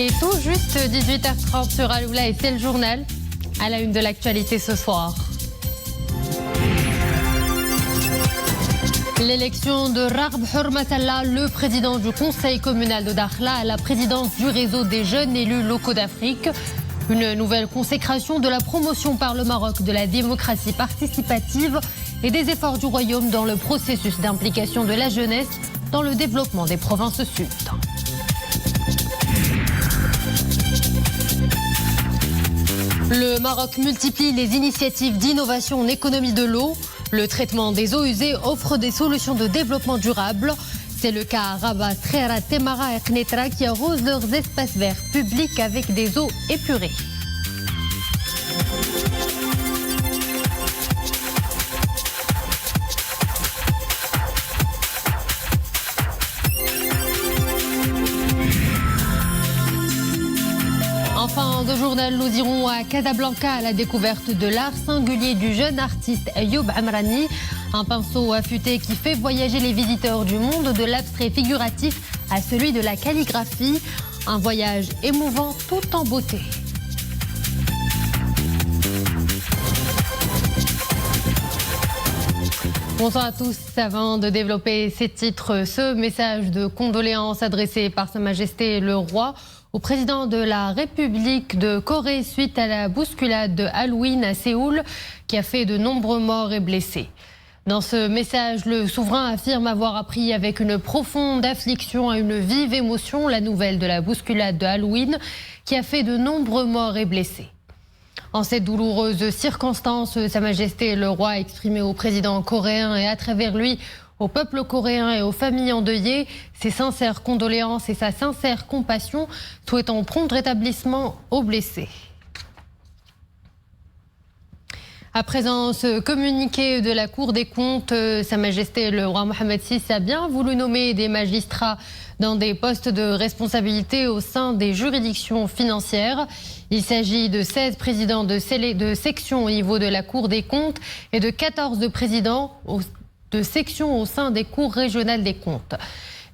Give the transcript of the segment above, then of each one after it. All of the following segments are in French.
Et tout juste 18h30 sur Aloula et c'est le journal à la une de l'actualité ce soir. L'élection de Rarb Hurmatallah, le président du conseil communal de Dakhla, à la présidence du réseau des jeunes élus locaux d'Afrique. Une nouvelle consécration de la promotion par le Maroc de la démocratie participative et des efforts du royaume dans le processus d'implication de la jeunesse dans le développement des provinces sud. Le Maroc multiplie les initiatives d'innovation en économie de l'eau. Le traitement des eaux usées offre des solutions de développement durable. C'est le cas à Rabat, Trera, Temara et Knetra qui arrosent leurs espaces verts publics avec des eaux épurées. Enfin, de journal, nous irons à Casablanca à la découverte de l'art singulier du jeune artiste Ayoub Amrani. Un pinceau affûté qui fait voyager les visiteurs du monde de l'abstrait figuratif à celui de la calligraphie. Un voyage émouvant tout en beauté. Bonsoir à tous. Avant de développer ces titres, ce message de condoléances adressé par Sa Majesté le Roi au président de la République de Corée suite à la bousculade de Halloween à Séoul qui a fait de nombreux morts et blessés. Dans ce message, le souverain affirme avoir appris avec une profonde affliction et une vive émotion la nouvelle de la bousculade de Halloween qui a fait de nombreux morts et blessés. En cette douloureuse circonstance, Sa Majesté le Roi a exprimé au président coréen et à travers lui au peuple coréen et aux familles endeuillées ses sincères condoléances et sa sincère compassion, souhaitant prompt rétablissement aux blessés. À présent, ce communiqué de la Cour des comptes, Sa Majesté le Roi Mohammed VI a bien voulu nommer des magistrats dans des postes de responsabilité au sein des juridictions financières. Il s'agit de 16 présidents de section au niveau de la Cour des comptes et de 14 présidents de section au sein des cours régionales des comptes.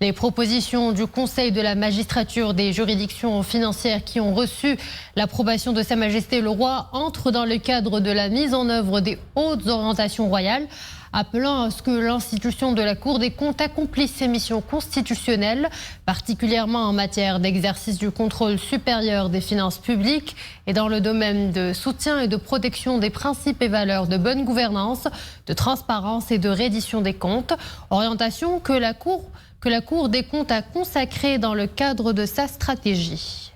Les propositions du Conseil de la magistrature des juridictions financières qui ont reçu l'approbation de Sa Majesté le Roi entrent dans le cadre de la mise en œuvre des hautes orientations royales, appelant à ce que l'institution de la Cour des comptes accomplisse ses missions constitutionnelles, particulièrement en matière d'exercice du contrôle supérieur des finances publiques et dans le domaine de soutien et de protection des principes et valeurs de bonne gouvernance, de transparence et de reddition des comptes, orientation que la Cour des comptes a consacrée dans le cadre de sa stratégie.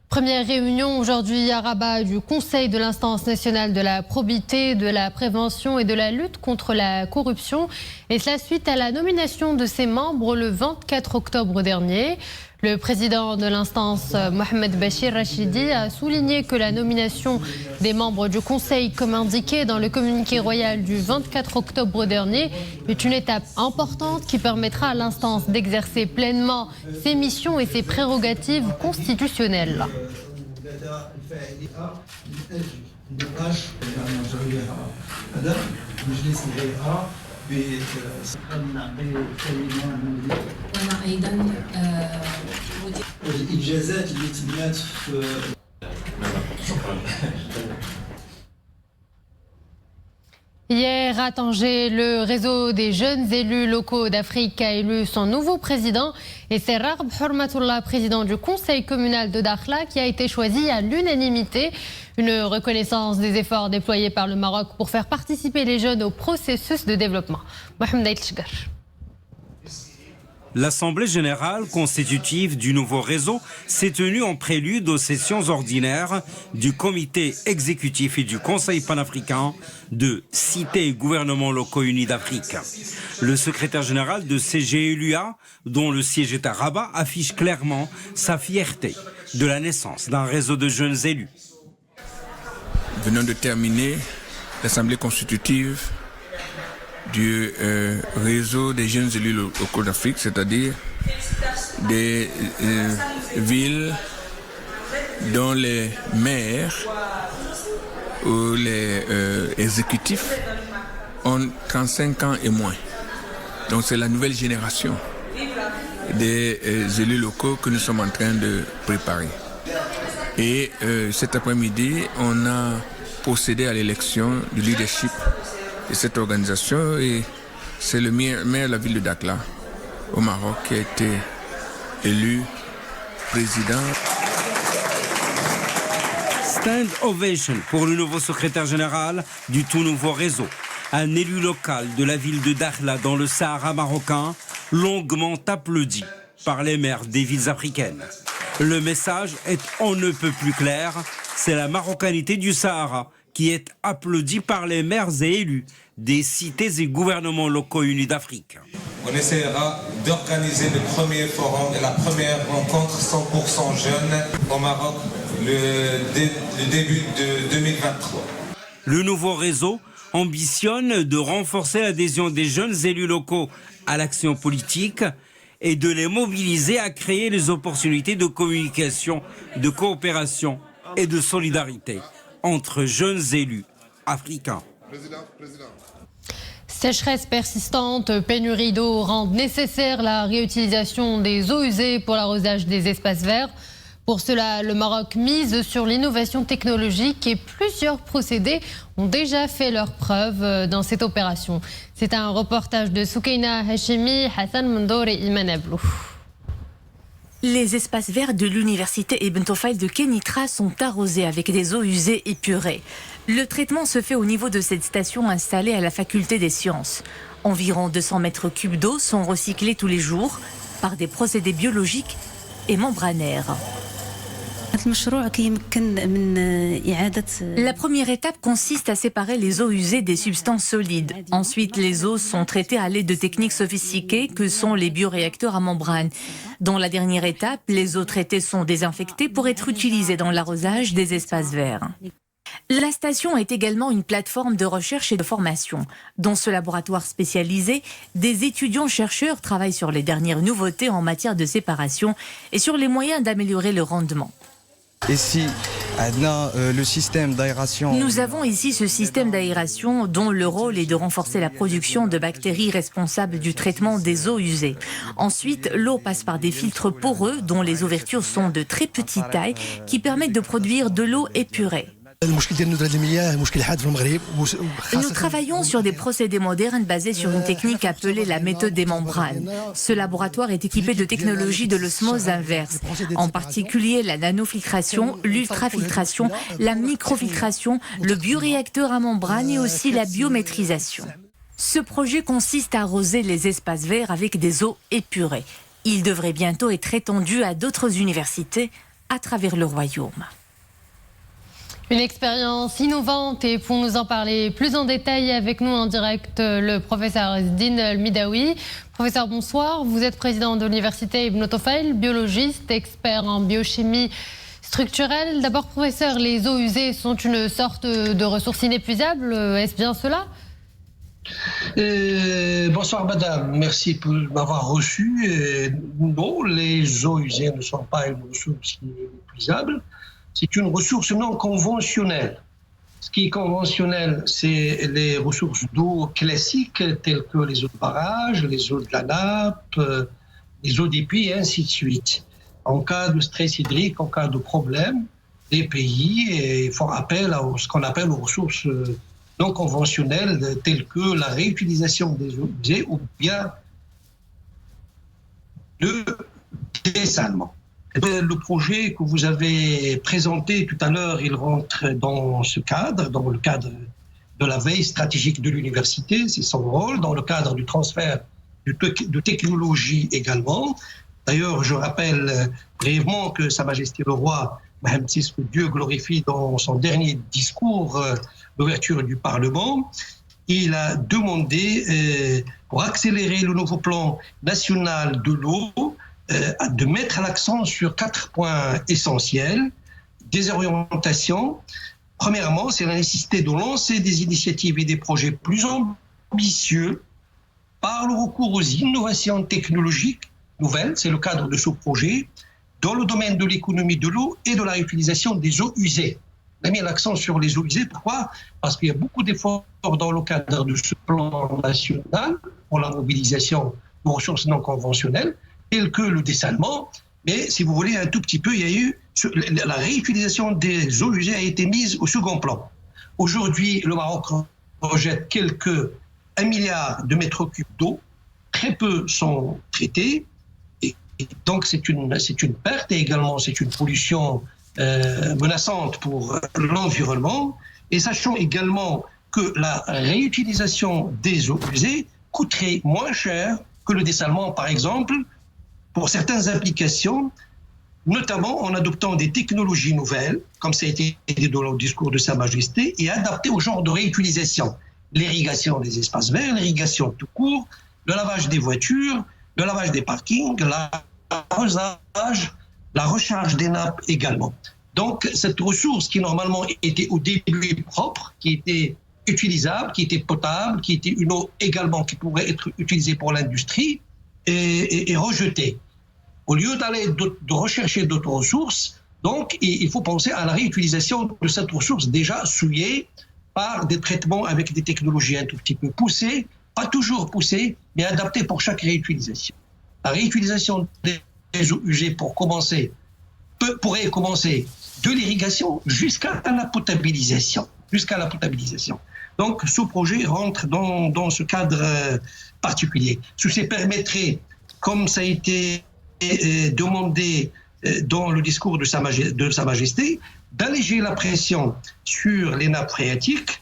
Première réunion aujourd'hui à Rabat du Conseil de l'instance nationale de la probité, de la prévention et de la lutte contre la corruption. Et cela suite à la nomination de ses membres le 24 octobre dernier. Le président de l'instance, Mohamed Bachir Rachidi, a souligné que la nomination des membres du Conseil, comme indiqué dans le communiqué royal du 24 octobre dernier, est une étape importante qui permettra à l'instance d'exercer pleinement ses missions et ses prérogatives constitutionnelles. Hier à Tanger, le réseau des jeunes élus locaux d'Afrique a élu son nouveau président et c'est Rarb Hurmatallah, président du conseil communal de Dakhla, qui a été choisi à l'unanimité. Une reconnaissance des efforts déployés par le Maroc pour faire participer les jeunes au processus de développement. Mohamed Aïtchgar. L'Assemblée générale constitutive du nouveau réseau s'est tenue en prélude aux sessions ordinaires du comité exécutif et du Conseil panafricain de cités et gouvernements locaux unis d'Afrique. Le secrétaire général de CGLUA, dont le siège est à Rabat, affiche clairement sa fierté de la naissance d'un réseau de jeunes élus. Venons de terminer l'Assemblée constitutive du réseau des jeunes élus locaux d'Afrique, c'est-à-dire des villes dont les maires ou les exécutifs ont 35 ans et moins. Donc c'est la nouvelle génération. des élus locaux que nous sommes en train de préparer. Et cet après-midi, on a procédé à l'élection du leadership de cette organisation et c'est le maire de la ville de Dakhla au Maroc qui a été élu président. Stand ovation pour le nouveau secrétaire général du tout nouveau réseau. Un élu local de la ville de Dakhla dans le Sahara marocain, longuement applaudi par les maires des villes africaines. Le message est on ne peut plus clair, c'est la marocanité du Sahara qui est applaudie par les maires et élus des cités et gouvernements locaux unis d'Afrique. On essaiera d'organiser le premier forum et la première rencontre 100% jeunes au Maroc le début de 2023. Le nouveau réseau ambitionne de renforcer l'adhésion des jeunes élus locaux à l'action politique et de les mobiliser à créer les opportunités de communication, de coopération et de solidarité entre jeunes élus africains. Sécheresse persistante, pénurie d'eau rendent nécessaire la réutilisation des eaux usées pour l'arrosage des espaces verts. Pour cela, le Maroc mise sur l'innovation technologique et plusieurs procédés ont déjà fait leurs preuves dans cette opération. C'est un reportage de Soukaina Hachemi, Hassan Mendour et Iman Ablou. Les espaces verts de l'université Ibn Tufayl de Kenitra sont arrosés avec des eaux usées épurées. Le traitement se fait au niveau de cette station installée à la faculté des sciences. Environ 200 mètres cubes d'eau sont recyclés tous les jours par des procédés biologiques et membranaires. La première étape consiste à séparer les eaux usées des substances solides. Ensuite, les eaux sont traitées à l'aide de techniques sophistiquées que sont les bioréacteurs à membrane. Dans la dernière étape, les eaux traitées sont désinfectées pour être utilisées dans l'arrosage des espaces verts. La station est également une plateforme de recherche et de formation. Dans ce laboratoire spécialisé, des étudiants-chercheurs travaillent sur les dernières nouveautés en matière de séparation et sur les moyens d'améliorer le rendement. Ici, le système d'aération. Nous avons ici ce système d'aération dont le rôle est de renforcer la production de bactéries responsables du traitement des eaux usées. Ensuite, l'eau passe par des filtres poreux dont les ouvertures sont de très petite taille qui permettent de produire de l'eau épurée. Nous travaillons sur des procédés modernes basés sur une technique appelée la méthode des membranes. Ce laboratoire est équipé de technologies de l'osmose inverse, en particulier la nanofiltration, l'ultrafiltration, la microfiltration, le bioréacteur à membrane et aussi la biométrisation. Ce projet consiste à arroser les espaces verts avec des eaux épurées. Il devrait bientôt être étendu à d'autres universités à travers le royaume. Une expérience innovante et pour nous en parler plus en détail avec nous en direct, le professeur Ezdine El-Midaoui. Professeur, bonsoir. Vous êtes président de l'université Ibn Tufayl, biologiste, expert en biochimie structurelle. D'abord, professeur, les eaux usées sont une sorte de ressource inépuisable. Est-ce bien cela ? Bonsoir madame, merci pour m'avoir reçu. Non, les eaux usées ne sont pas une ressource inépuisable. C'est une ressource non conventionnelle. Ce qui est conventionnel, c'est les ressources d'eau classiques telles que les eaux de barrage, les eaux de la nappe, les eaux des puits et ainsi de suite. En cas de stress hydrique, en cas de problème, les pays font appel à ce qu'on appelle aux ressources non conventionnelles telles que la réutilisation des eaux usées ou bien le dessalement. Le projet que vous avez présenté tout à l'heure, il rentre dans ce cadre, dans le cadre de la veille stratégique de l'université, c'est son rôle, dans le cadre du transfert de technologie également. D'ailleurs, je rappelle brièvement que Sa Majesté le Roi, Mohamed VI, que Dieu glorifie dans son dernier discours d'ouverture du Parlement, il a demandé, pour accélérer le nouveau plan national de l'eau, de mettre l'accent sur 4 points essentiels, des orientations. Premièrement, c'est la nécessité de lancer des initiatives et des projets plus ambitieux par le recours aux innovations technologiques nouvelles, c'est le cadre de ce projet, dans le domaine de l'économie de l'eau et de la réutilisation des eaux usées. On a mis l'accent sur les eaux usées, pourquoi ? Parce qu'il y a beaucoup d'efforts dans le cadre de ce plan national pour la mobilisation de ressources non conventionnelles, tel que le dessalement. Mais si vous voulez, un tout petit peu, il y a eu la réutilisation des eaux usées a été mise au second plan. Aujourd'hui, le Maroc rejette 1 milliard de mètres cubes d'eau. Très peu sont traités. Et donc, c'est une perte et également, c'est une pollution menaçante pour l'environnement. Et sachons également que la réutilisation des eaux usées coûterait moins cher que le dessalement, par exemple, pour certaines applications, notamment en adoptant des technologies nouvelles, comme ça a été dit dans le discours de Sa Majesté, et adaptées au genre de réutilisation. L'irrigation des espaces verts, l'irrigation tout court, le lavage des voitures, le lavage des parkings, l'arrosage, la recharge des nappes également. Donc, cette ressource qui normalement était au début propre, qui était utilisable, qui était potable, qui était une eau également qui pourrait être utilisée pour l'industrie, est rejetée. Au lieu d'aller de rechercher d'autres ressources, donc il faut penser à la réutilisation de cette ressource déjà souillée par des traitements avec des technologies un tout petit peu poussées, pas toujours poussées, mais adaptées pour chaque réutilisation. La réutilisation des eaux usées pourrait commencer de l'irrigation jusqu'à la potabilisation. Donc, ce projet rentre dans ce cadre particulier. Ceci permettrait, comme ça a été demandé dans le discours de Sa Majesté, d'alléger la pression sur les nappes phréatiques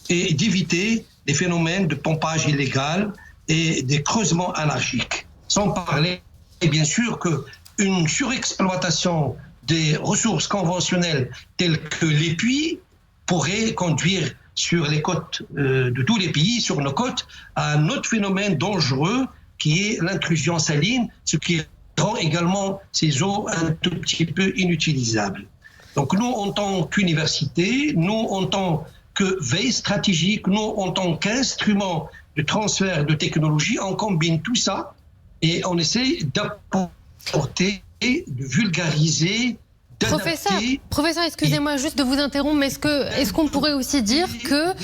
et d'éviter des phénomènes de pompage illégal et des creusements anarchiques. Sans parler, bien sûr, qu'une surexploitation des ressources conventionnelles telles que les puits pourrait conduire sur les côtes de tous les pays, sur nos côtes, à un autre phénomène dangereux qui est l'intrusion saline, ce qui rend également ces eaux un tout petit peu inutilisables. Donc nous, en tant qu'université, nous, en tant que veille stratégique, nous, en tant qu'instrument de transfert de technologie, on combine tout ça et on essaie d'apporter, de vulgariser, d'adapter. Professeur, excusez-moi juste de vous interrompre, mais est-ce qu'on pourrait aussi dire que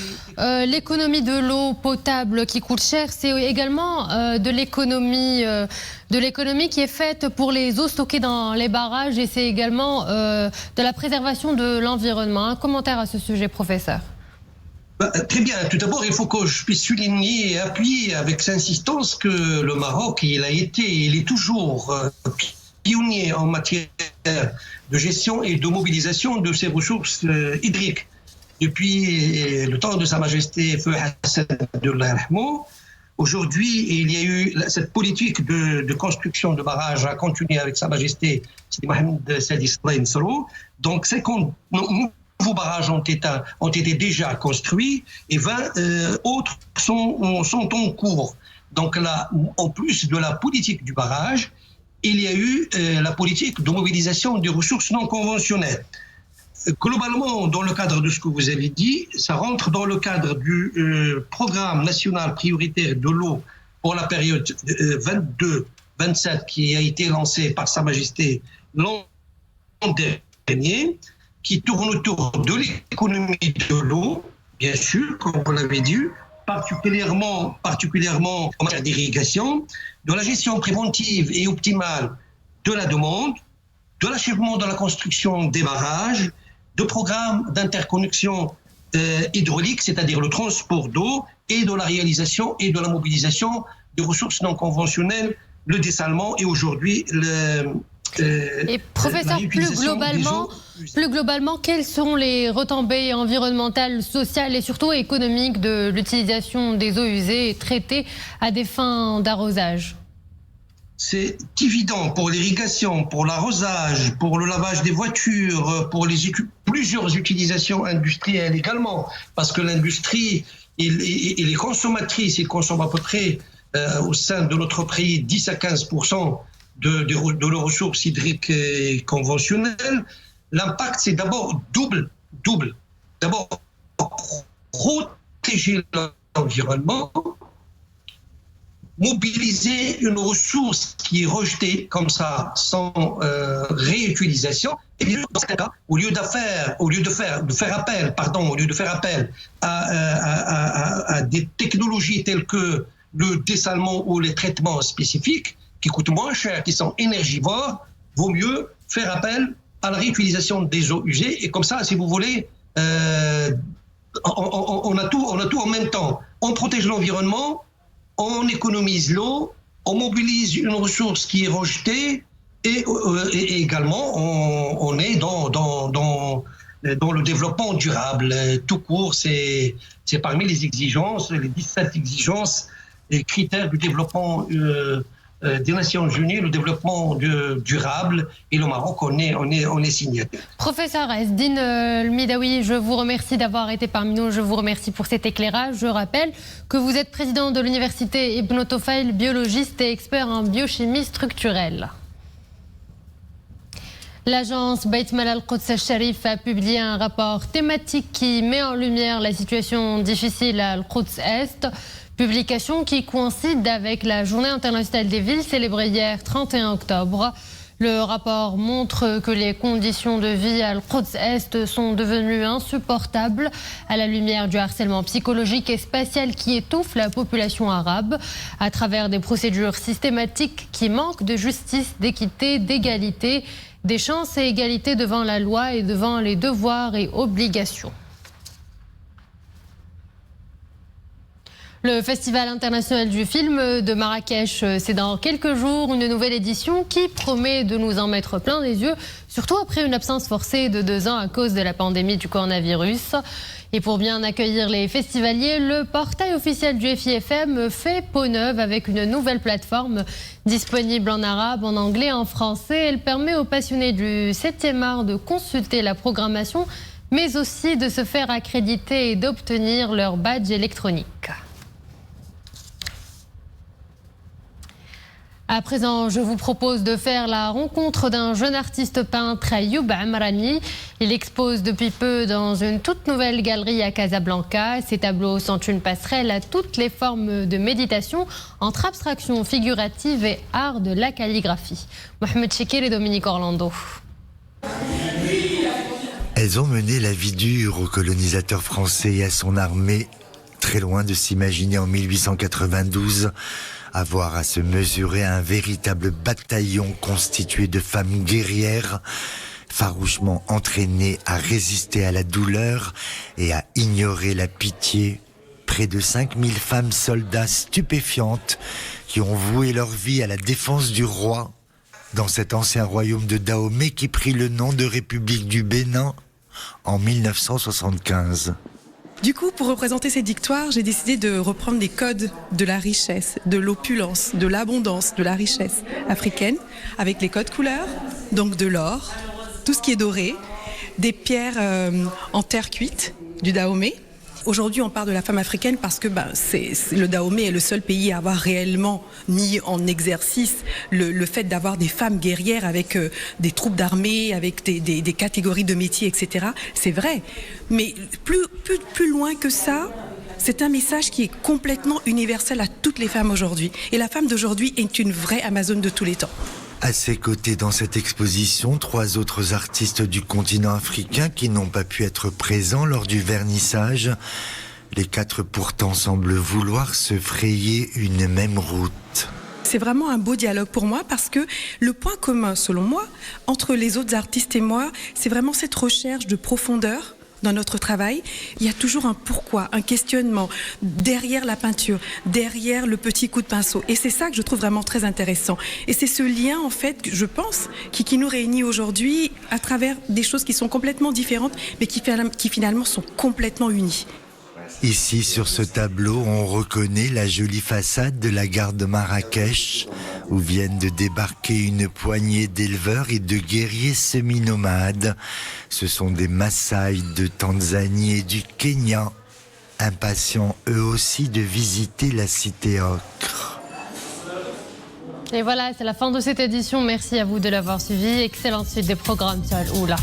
l'économie de l'eau potable qui coûte cher, c'est également de l'économie qui est faite pour les eaux stockées dans les barrages et c'est également de la préservation de l'environnement. Un commentaire à ce sujet, professeur. Très bien. Tout d'abord, il faut que je puisse souligner et appuyer avec insistance que le Maroc, il est toujours pionnier en matière de gestion et de mobilisation de ses ressources hydriques. Depuis le temps de Sa Majesté Feu Hassan Abdullah Rahmo, aujourd'hui, il y a eu cette politique de construction de barrages a continué avec Sa Majesté Sidi Mohamed Sadi Sro. Donc, 50 nouveaux barrages ont été déjà construits et 20 autres sont en cours. Donc là, en plus de la politique du barrage, il y a eu la politique de mobilisation des ressources non conventionnelles. Globalement, dans le cadre de ce que vous avez dit, ça rentre dans le cadre du programme national prioritaire de l'eau pour la période 22-27 qui a été lancé par Sa Majesté l'an dernier, qui tourne autour de l'économie de l'eau, bien sûr, comme vous l'avez dit, particulièrement en matière d'irrigation, de la gestion préventive et optimale de la demande, de l'achèvement de la construction des barrages, de programmes d'interconnexion hydraulique, c'est-à-dire le transport d'eau, et de la réalisation et de la mobilisation des ressources non conventionnelles, le dessalement et aujourd'hui et professeur, plus globalement, quelles sont les retombées environnementales, sociales et surtout économiques de l'utilisation des eaux usées et traitées à des fins d'arrosage? C'est évident pour l'irrigation, pour l'arrosage, pour le lavage des voitures, pour plusieurs utilisations industrielles également, parce que l'industrie, il est consommatrice, il consomme à peu près au sein de notre pays 10 à 15% de leurs ressources hydriques conventionnelles. L'impact, c'est d'abord double. D'abord, protéger l'environnement, mobiliser une ressource qui est rejetée comme ça, sans réutilisation. Et bien, dans ce cas, au lieu de faire appel à des technologies telles que le dessalement ou les traitements spécifiques, qui coûtent moins cher, qui sont énergivores, vaut mieux faire appel à la réutilisation des eaux usées. Et comme ça, si vous voulez, on a tout en même temps. On protège l'environnement, on économise l'eau, on mobilise une ressource qui est rejetée et également on est dans le développement durable. Tout court, c'est parmi les exigences, les 17 exigences et critères du développement des Nations Unies, le développement durable, et le Maroc, on est signataire. Professeur Esdine El-Midaoui, je vous remercie d'avoir été parmi nous, je vous remercie pour cet éclairage. Je rappelle que vous êtes président de l'université Ibn Tufayl, biologiste et expert en biochimie structurelle. L'agence Beit Mal Al-Quds Al-Sharif a publié un rapport thématique qui met en lumière la situation difficile à Al-Quds Est. Publication qui coïncide avec la Journée internationale des villes célébrée hier 31 octobre. Le rapport montre que les conditions de vie à Al-Quds Est sont devenues insupportables à la lumière du harcèlement psychologique et spatial qui étouffe la population arabe à travers des procédures systématiques qui manquent de justice, d'équité, d'égalité, des chances et égalité devant la loi et devant les devoirs et obligations. Le Festival international du film de Marrakech, c'est dans quelques jours une nouvelle édition qui promet de nous en mettre plein les yeux, surtout après une absence forcée de 2 ans à cause de la pandémie du coronavirus. Et pour bien accueillir les festivaliers, le portail officiel du FIFM fait peau neuve avec une nouvelle plateforme disponible en arabe, en anglais, en français. Elle permet aux passionnés du 7e art de consulter la programmation, mais aussi de se faire accréditer et d'obtenir leur badge électronique. À présent, je vous propose de faire la rencontre d'un jeune artiste peintre, Ayoub Amrani. Il expose depuis peu dans une toute nouvelle galerie à Casablanca. Ses tableaux sont une passerelle à toutes les formes de méditation entre abstraction figurative et art de la calligraphie. Mohamed Chekir et Dominique Orlando. Elles ont mené la vie dure au colonisateur français et à son armée, très loin de s'imaginer en 1892 avoir à se mesurer à un véritable bataillon constitué de femmes guerrières, farouchement entraînées à résister à la douleur et à ignorer la pitié. Près de 5000 femmes soldats stupéfiantes qui ont voué leur vie à la défense du roi dans cet ancien royaume de Dahomey qui prit le nom de République du Bénin en 1975. Du coup, pour représenter cette victoire, j'ai décidé de reprendre les codes de la richesse, de l'opulence, de l'abondance, de la richesse africaine, avec les codes couleurs, donc de l'or, tout ce qui est doré, des pierres en terre cuite, du Dahomey. Aujourd'hui, on parle de la femme africaine parce que le Dahomey est le seul pays à avoir réellement mis en exercice le fait d'avoir des femmes guerrières avec des troupes d'armée, avec des catégories de métiers, etc. C'est vrai. Mais plus loin que ça, c'est un message qui est complètement universel à toutes les femmes aujourd'hui. Et la femme d'aujourd'hui est une vraie Amazone de tous les temps. À ses côtés dans cette exposition, 3 autres artistes du continent africain qui n'ont pas pu être présents lors du vernissage. Les 4 pourtant semblent vouloir se frayer une même route. C'est vraiment un beau dialogue pour moi parce que le point commun, selon moi, entre les autres artistes et moi, c'est vraiment cette recherche de profondeur dans notre travail. Il y a toujours un pourquoi, un questionnement derrière la peinture, derrière le petit coup de pinceau. Et c'est ça que je trouve vraiment très intéressant. Et c'est ce lien, en fait, je pense, qui nous réunit aujourd'hui à travers des choses qui sont complètement différentes, mais qui finalement sont complètement unies. Ici, sur ce tableau, on reconnaît la jolie façade de la gare de Marrakech, où viennent de débarquer une poignée d'éleveurs et de guerriers semi-nomades. Ce sont des Maasai de Tanzanie et du Kenya, impatients eux aussi de visiter la cité ocre. Et voilà, c'est la fin de cette édition. Merci à vous de l'avoir suivi. Excellente suite des programmes sur Al-Oula.